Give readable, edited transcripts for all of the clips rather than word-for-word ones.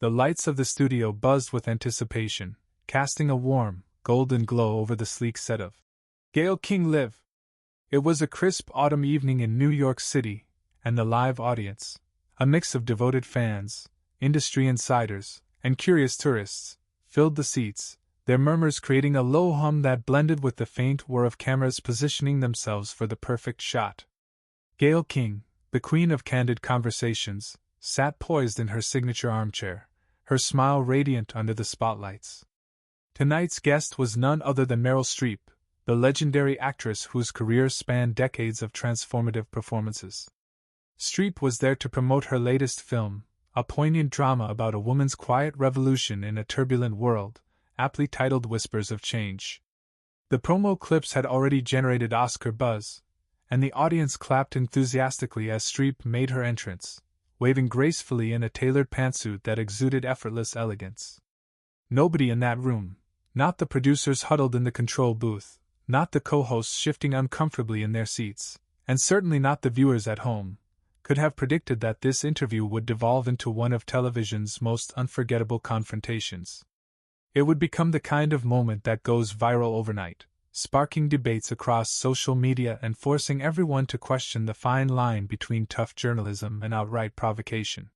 The lights of the studio buzzed with anticipation, casting a warm, golden glow over the sleek set of Gayle King Live. It was a crisp autumn evening in New York City, and the live audience, a mix of devoted fans, industry insiders, and curious tourists, filled the seats, their murmurs creating a low hum that blended with the faint whir of cameras positioning themselves for the perfect shot. Gayle King, the queen of candid conversations, sat poised in her signature armchair, her smile radiant under the spotlights. Tonight's guest was none other than Meryl Streep, the legendary actress whose career spanned decades of transformative performances. Streep was there to promote her latest film, a poignant drama about a woman's quiet revolution in a turbulent world, aptly titled Whispers of Change. The promo clips had already generated Oscar buzz, and the audience clapped enthusiastically as Streep made her entrance, waving gracefully in a tailored pantsuit that exuded effortless elegance. Nobody in that room, not the producers huddled in the control booth, not the co-hosts shifting uncomfortably in their seats, and certainly not the viewers at home, could have predicted that this interview would devolve into one of television's most unforgettable confrontations. It would become the kind of moment that goes viral overnight, sparking debates across social media and forcing everyone to question the fine line between tough journalism and outright provocation.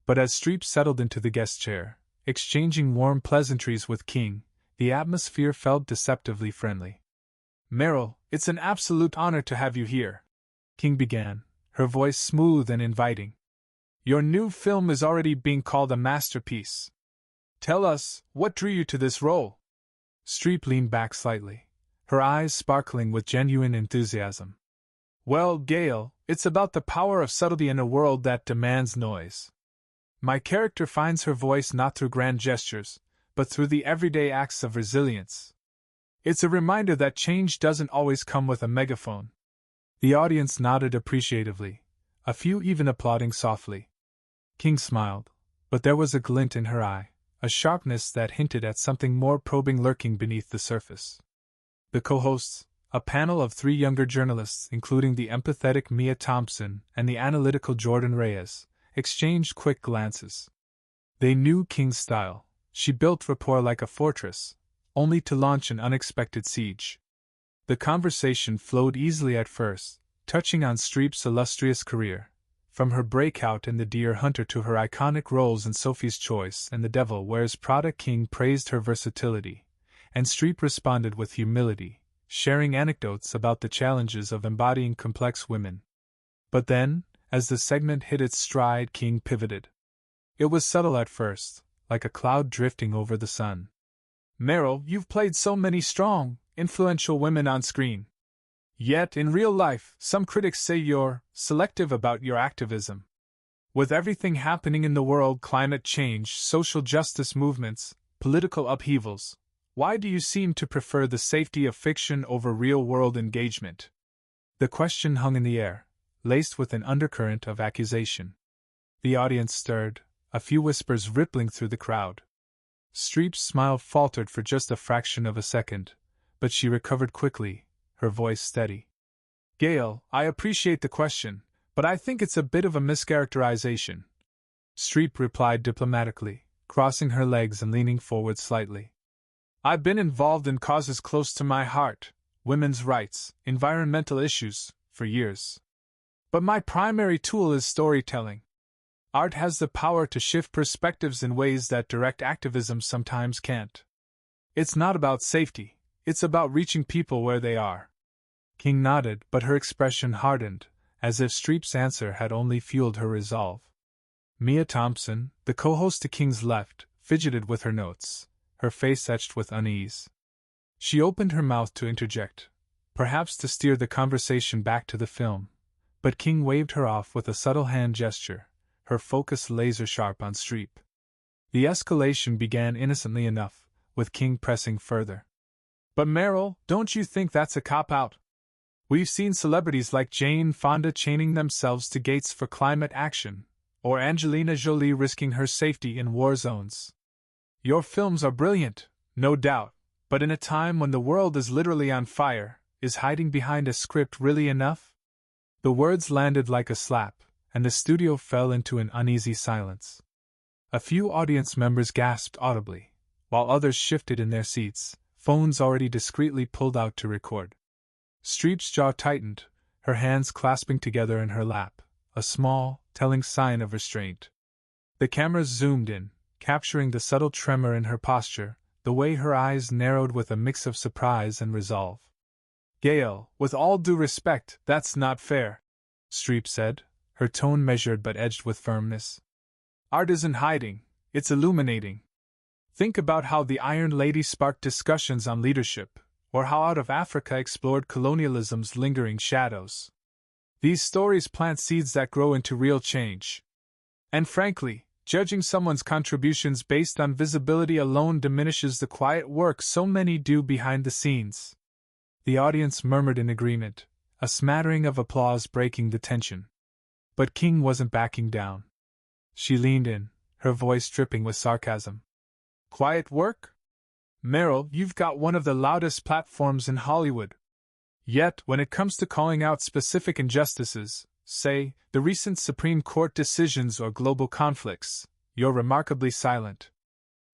But as Streep settled into the guest chair, exchanging warm pleasantries with King, the atmosphere felt deceptively friendly. "Meryl, it's an absolute honor to have you here," King began, her voice smooth and inviting. "Your new film is already being called a masterpiece. Tell us, what drew you to this role?" Streep leaned back slightly, her eyes sparkling with genuine enthusiasm. "Well, Gayle, it's about the power of subtlety in a world that demands noise. My character finds her voice not through grand gestures, but through the everyday acts of resilience. It's a reminder that change doesn't always come with a megaphone." The audience nodded appreciatively, a few even applauding softly. King smiled, but there was a glint in her eye, a sharpness that hinted at something more probing lurking beneath the surface. The co-hosts, a panel of 3 younger journalists including the empathetic Mia Thompson and the analytical Jordan Reyes, exchanged quick glances. They knew King's style. She built rapport like a fortress, only to launch an unexpected siege. The conversation flowed easily at first, touching on Streep's illustrious career, from her breakout in The Deer Hunter to her iconic roles in Sophie's Choice and The Devil Wears Prada. King praised her versatility, and Streep responded with humility, sharing anecdotes about the challenges of embodying complex women. But then, as the segment hit its stride, King pivoted. It was subtle at first, like a cloud drifting over the sun. "Meryl, you've played so many strong, influential women on screen. Yet, in real life, some critics say you're selective about your activism. With everything happening in the world, climate change, social justice movements, political upheavals, why do you seem to prefer the safety of fiction over real-world engagement?" The question hung in the air, laced with an undercurrent of accusation. The audience stirred, a few whispers rippling through the crowd. Streep's smile faltered for just a fraction of a second, but she recovered quickly, her voice steady. "Gayle, I appreciate the question, but I think it's a bit of a mischaracterization," Streep replied diplomatically, crossing her legs and leaning forward slightly. "I've been involved in causes close to my heart, women's rights, environmental issues, for years. But my primary tool is storytelling. Art has the power to shift perspectives in ways that direct activism sometimes can't. It's not about safety, it's about reaching people where they are." King nodded, but her expression hardened, as if Streep's answer had only fueled her resolve. Mia Thompson, the co-host to King's left, fidgeted with her notes, her face etched with unease. She opened her mouth to interject, perhaps to steer the conversation back to the film, but King waved her off with a subtle hand gesture, her focus laser-sharp on Streep. The escalation began innocently enough, with King pressing further. "But Meryl, don't you think that's a cop-out? We've seen celebrities like Jane Fonda chaining themselves to gates for climate action, or Angelina Jolie risking her safety in war zones. Your films are brilliant, no doubt, but in a time when the world is literally on fire, is hiding behind a script really enough?" The words landed like a slap, and the studio fell into an uneasy silence. A few audience members gasped audibly, while others shifted in their seats, phones already discreetly pulled out to record. Streep's jaw tightened, her hands clasping together in her lap, a small, telling sign of restraint. The cameras zoomed in, capturing the subtle tremor in her posture, the way her eyes narrowed with a mix of surprise and resolve. "Gayle, with all due respect, that's not fair," Streep said, her tone measured but edged with firmness. "Art isn't hiding, it's illuminating. Think about how the Iron Lady sparked discussions on leadership, or how Out of Africa explored colonialism's lingering shadows. These stories plant seeds that grow into real change. And frankly, judging someone's contributions based on visibility alone diminishes the quiet work so many do behind the scenes." The audience murmured in agreement, a smattering of applause breaking the tension. But King wasn't backing down. She leaned in, her voice dripping with sarcasm. "Quiet work? Meryl, you've got one of the loudest platforms in Hollywood. Yet, when it comes to calling out specific injustices, say, the recent Supreme Court decisions or global conflicts, you're remarkably silent.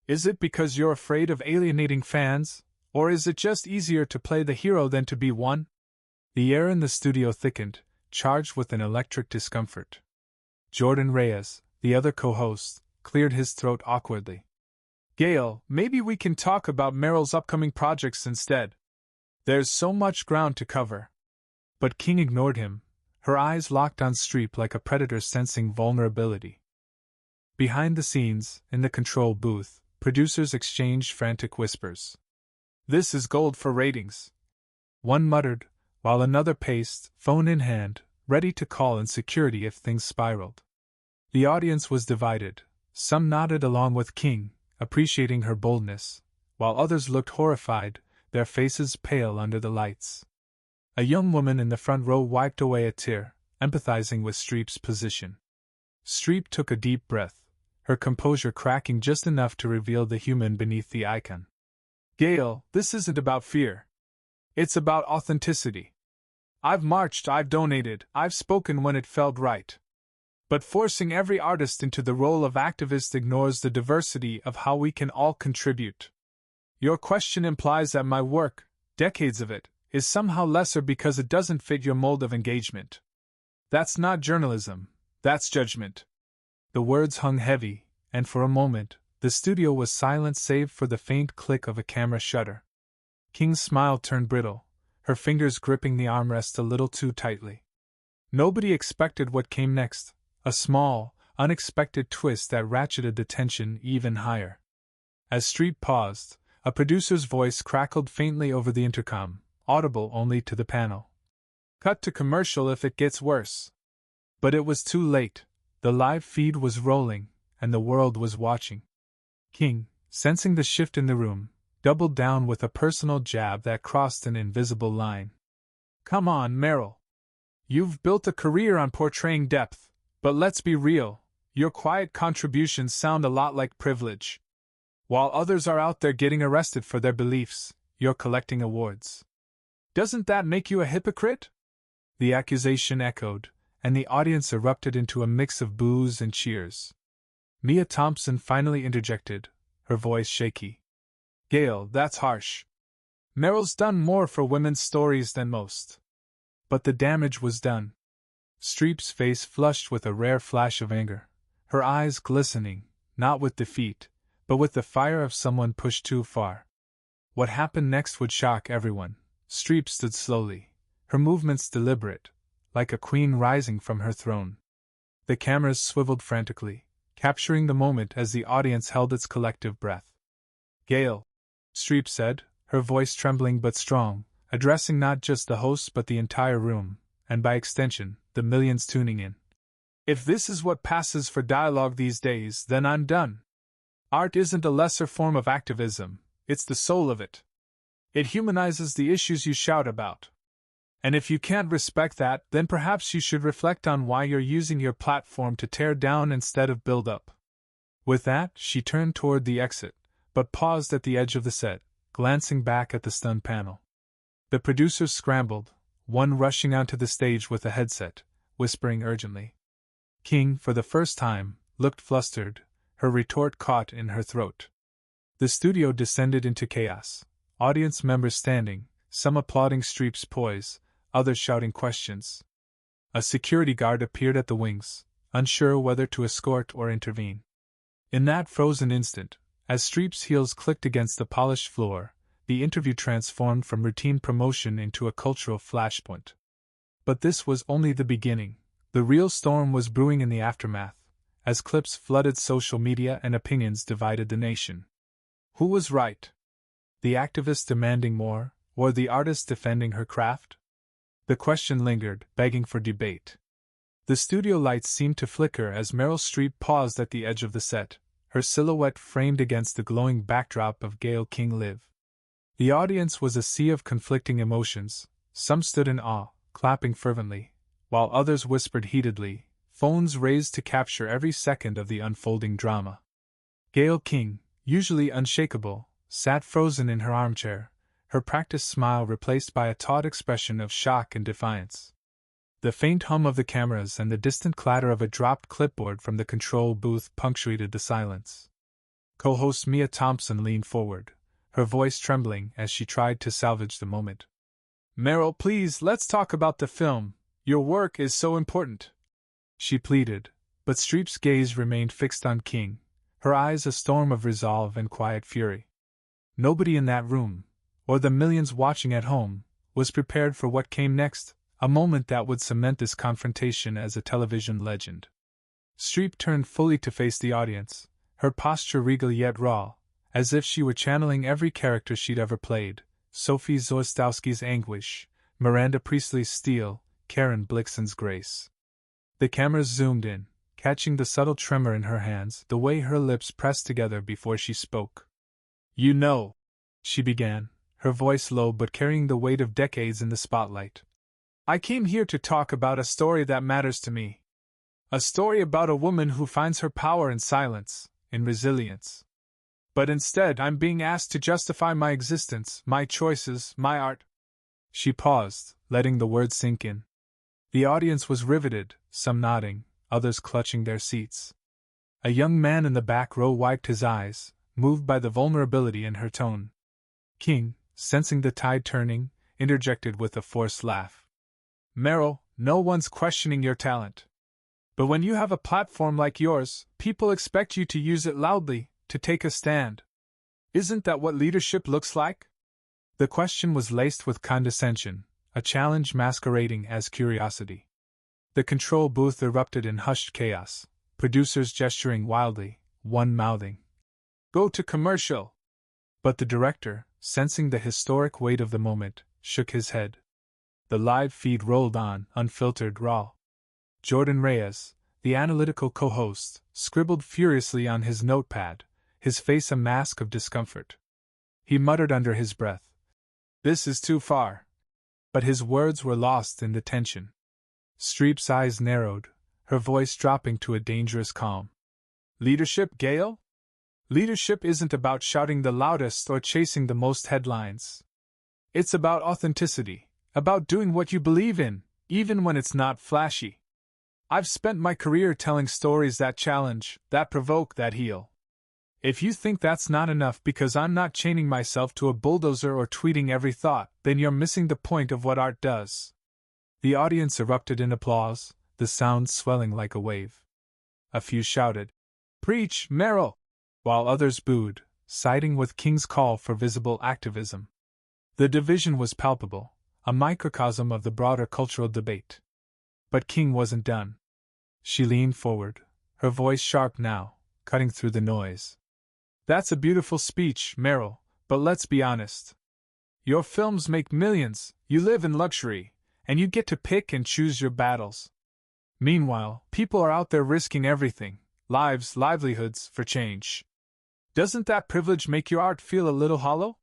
Is it because you're afraid of alienating fans, or is it just easier to play the hero than to be one?" The air in the studio thickened, charged with an electric discomfort. Jordan Reyes, the other co-host, cleared his throat awkwardly. "Gayle, maybe we can talk about Meryl's upcoming projects instead. There's so much ground to cover." But King ignored him, her eyes locked on Streep like a predator sensing vulnerability. Behind the scenes, in the control booth, producers exchanged frantic whispers. "This is gold for ratings," one muttered, while another paced, phone in hand, ready to call in security if things spiraled. The audience was divided. Some nodded along with King, appreciating her boldness, while others looked horrified, their faces pale under the lights. A young woman in the front row wiped away a tear, empathizing with Streep's position. Streep took a deep breath, her composure cracking just enough to reveal the human beneath the icon. "Gayle, this isn't about fear. It's about authenticity. I've marched, I've donated, I've spoken when it felt right. But forcing every artist into the role of activist ignores the diversity of how we can all contribute. Your question implies that my work, decades of it, is somehow lesser because it doesn't fit your mold of engagement. That's not journalism, that's judgment." The words hung heavy, and for a moment, the studio was silent save for the faint click of a camera shutter. King's smile turned brittle, her fingers gripping the armrest a little too tightly. Nobody expected what came next, a small, unexpected twist that ratcheted the tension even higher. As Streep paused, a producer's voice crackled faintly over the intercom, audible only to the panel. "Cut to commercial if it gets worse." But it was too late. The live feed was rolling, and the world was watching. King, sensing the shift in the room, doubled down with a personal jab that crossed an invisible line. "Come on, Meryl. You've built a career on portraying depth, but let's be real, your quiet contributions sound a lot like privilege. While others are out there getting arrested for their beliefs, you're collecting awards. Doesn't that make you a hypocrite?" The accusation echoed, and the audience erupted into a mix of boos and cheers. Mia Thompson finally interjected, her voice shaky. "Gayle, that's harsh. Meryl's done more for women's stories than most." But the damage was done. Streep's face flushed with a rare flash of anger, her eyes glistening, not with defeat, but with the fire of someone pushed too far. What happened next would shock everyone. Streep stood slowly, her movements deliberate, like a queen rising from her throne. The cameras swiveled frantically, capturing the moment as the audience held its collective breath. "Gayle," Streep said, her voice trembling but strong, addressing not just the hosts but the entire room, and by extension, the millions tuning in. "If this is what passes for dialogue these days, then I'm done. Art isn't a lesser form of activism, it's the soul of it. It humanizes the issues you shout about. And if you can't respect that, then perhaps you should reflect on why you're using your platform to tear down instead of build up." With that, she turned toward the exit, but paused at the edge of the set, glancing back at the stunned panel. The producers scrambled, one rushing onto the stage with a headset, whispering urgently. King, for the first time, looked flustered, her retort caught in her throat. The studio descended into chaos, audience members standing, some applauding Streep's poise, others shouting questions. A security guard appeared at the wings, unsure whether to escort or intervene. In that frozen instant, as Streep's heels clicked against the polished floor, the interview transformed from routine promotion into a cultural flashpoint. But this was only the beginning. The real storm was brewing in the aftermath, as clips flooded social media and opinions divided the nation. Who was right? The activist demanding more, or the artist defending her craft? The question lingered, begging for debate. The studio lights seemed to flicker as Meryl Streep paused at the edge of the set, her silhouette framed against the glowing backdrop of Gayle King Live. The audience was a sea of conflicting emotions. Some stood in awe, clapping fervently, while others whispered heatedly, phones raised to capture every second of the unfolding drama. Gayle King, usually unshakable, sat frozen in her armchair, her practiced smile replaced by a taut expression of shock and defiance. The faint hum of the cameras and the distant clatter of a dropped clipboard from the control booth punctuated the silence. Co-host Mia Thompson leaned forward, her voice trembling as she tried to salvage the moment. "Meryl, please, let's talk about the film. Your work is so important," she pleaded, but Streep's gaze remained fixed on King, her eyes a storm of resolve and quiet fury. Nobody in that room, or the millions watching at home, was prepared for what came next, a moment that would cement this confrontation as a television legend. Streep turned fully to face the audience, her posture regal yet raw, as if she were channeling every character she'd ever played: Sophie Zorstowski's anguish, Miranda Priestley's steel, Karen Blixen's grace. The cameras zoomed in, catching the subtle tremor in her hands, the way her lips pressed together before she spoke. "You know," she began, her voice low but carrying the weight of decades in the spotlight, "I came here to talk about a story that matters to me. A story about a woman who finds her power in silence, in resilience. But instead, I'm being asked to justify my existence, my choices, my art." She paused, letting the words sink in. The audience was riveted, some nodding, others clutching their seats. A young man in the back row wiped his eyes, moved by the vulnerability in her tone. King, sensing the tide turning, interjected with a forced laugh. "Meryl, no one's questioning your talent. But when you have a platform like yours, people expect you to use it loudly, to take a stand. Isn't that what leadership looks like?" The question was laced with condescension, a challenge masquerading as curiosity. The control booth erupted in hushed chaos, producers gesturing wildly, one mouthing, "Go to commercial!" But the director, sensing the historic weight of the moment, shook his head. The live feed rolled on, unfiltered, raw. Jordan Reyes, the analytical co-host, scribbled furiously on his notepad, his face a mask of discomfort. He muttered under his breath, "This is too far." But his words were lost in the tension. Streep's eyes narrowed, her voice dropping to a dangerous calm. "Leadership, Gayle? Leadership isn't about shouting the loudest or chasing the most headlines. It's about authenticity, about doing what you believe in, even when it's not flashy. I've spent my career telling stories that challenge, that provoke, that heal. If you think that's not enough because I'm not chaining myself to a bulldozer or tweeting every thought, then you're missing the point of what art does." The audience erupted in applause, the sound swelling like a wave. A few shouted, "Preach, Meryl!" while others booed, siding with King's call for visible activism. The division was palpable, a microcosm of the broader cultural debate. But King wasn't done. She leaned forward, her voice sharp now, cutting through the noise. "That's a beautiful speech, Meryl, but let's be honest. Your films make millions, you live in luxury, and you get to pick and choose your battles. Meanwhile, people are out there risking everything, lives, livelihoods, for change. Doesn't that privilege make your art feel a little hollow?"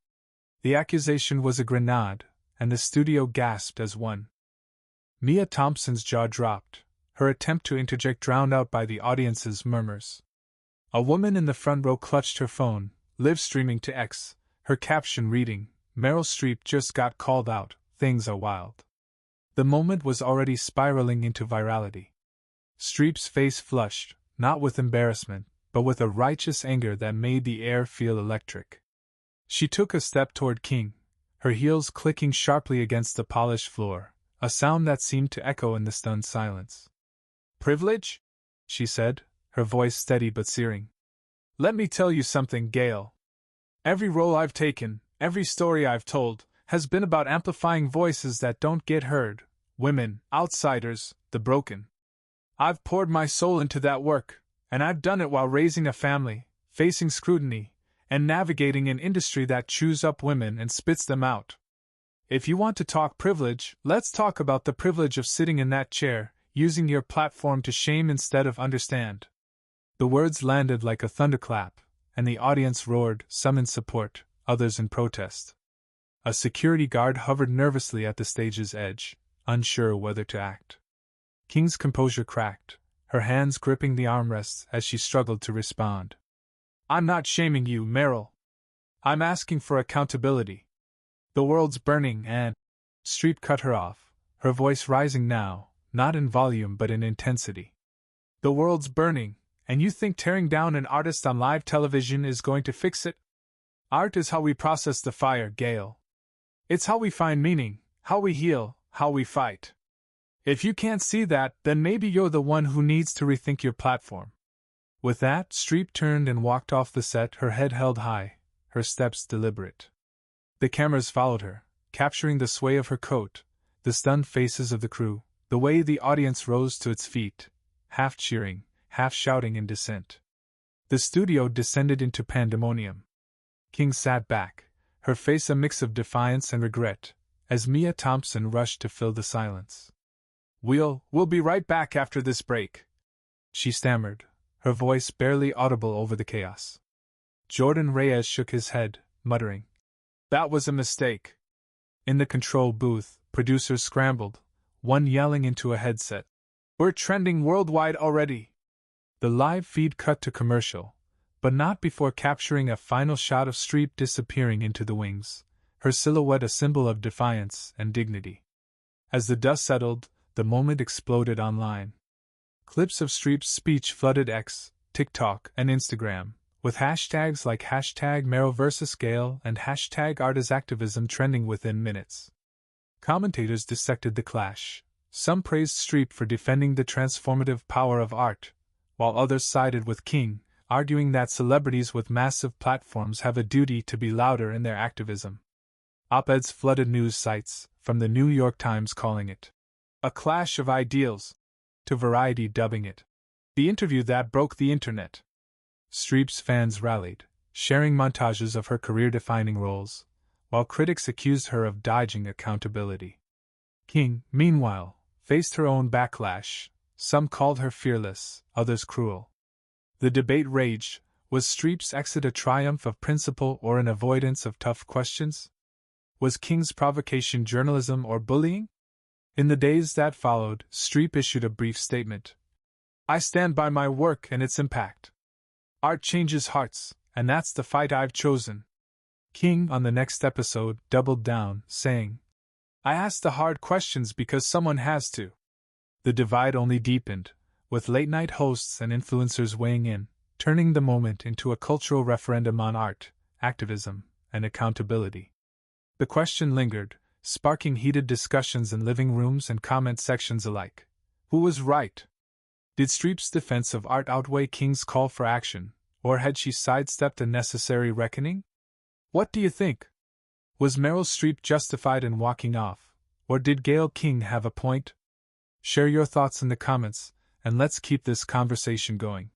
The accusation was a grenade, and the studio gasped as one. Mia Thompson's jaw dropped, her attempt to interject drowned out by the audience's murmurs. A woman in the front row clutched her phone, live streaming to X, her caption reading, "Meryl Streep just got called out, things are wild." The moment was already spiraling into virality. Streep's face flushed, not with embarrassment, but with a righteous anger that made the air feel electric. She took a step toward King, her heels clicking sharply against the polished floor, a sound that seemed to echo in the stunned silence. "Privilege?" she said, her voice steady but searing. "Let me tell you something, Gayle. Every role I've taken, every story I've told, has been about amplifying voices that don't get heard, women, outsiders, the broken. I've poured my soul into that work, and I've done it while raising a family, facing scrutiny, and navigating an industry that chews up women and spits them out. If you want to talk privilege, let's talk about the privilege of sitting in that chair, using your platform to shame instead of understand." The words landed like a thunderclap, and the audience roared, some in support, others in protest. A security guard hovered nervously at the stage's edge, unsure whether to act. King's composure cracked, her hands gripping the armrests as she struggled to respond. "I'm not shaming you, Meryl. I'm asking for accountability. The world's burning and—" Streep cut her off, her voice rising now, not in volume but in intensity. "The world's burning, and you think tearing down an artist on live television is going to fix it? Art is how we process the fire, Gayle. It's how we find meaning, how we heal, how we fight. If you can't see that, then maybe you're the one who needs to rethink your platform." With that, Streep turned and walked off the set, her head held high, her steps deliberate. The cameras followed her, capturing the sway of her coat, the stunned faces of the crew, the way the audience rose to its feet, half cheering, half shouting in dissent. The studio descended into pandemonium. King sat back, her face a mix of defiance and regret, as Mia Thompson rushed to fill the silence. We'll be right back after this break," she stammered, her voice barely audible over the chaos. Jordan Reyes shook his head, muttering, "That was a mistake." In the control booth, producers scrambled, one yelling into a headset, "We're trending worldwide already." The live feed cut to commercial, but not before capturing a final shot of Streep disappearing into the wings, her silhouette a symbol of defiance and dignity. As the dust settled, the moment exploded online. Clips of Streep's speech flooded X, TikTok, and Instagram, with hashtags like #Meryl vs. Gayle and #ArtisActivism trending within minutes. Commentators dissected the clash. Some praised Streep for defending the transformative power of art, while others sided with King, arguing that celebrities with massive platforms have a duty to be louder in their activism. Op-eds flooded news sites, from the New York Times calling it a clash of ideals, to Variety dubbing it the interview that broke the internet. Streep's fans rallied, sharing montages of her career-defining roles, while critics accused her of dodging accountability. King, meanwhile, faced her own backlash. Some called her fearless, others cruel. The debate raged. Was Streep's exit a triumph of principle or an avoidance of tough questions? Was King's provocation journalism or bullying? In the days that followed, Streep issued a brief statement. "I stand by my work and its impact. Art changes hearts, and that's the fight I've chosen." King, on the next episode, doubled down, saying, "I ask the hard questions because someone has to." The divide only deepened, with late-night hosts and influencers weighing in, turning the moment into a cultural referendum on art, activism, and accountability. The question lingered, sparking heated discussions in living rooms and comment sections alike. Who was right? Did Streep's defense of art outweigh King's call for action, or had she sidestepped a necessary reckoning? What do you think? Was Meryl Streep justified in walking off, or did Gayle King have a point? Share your thoughts in the comments, and let's keep this conversation going.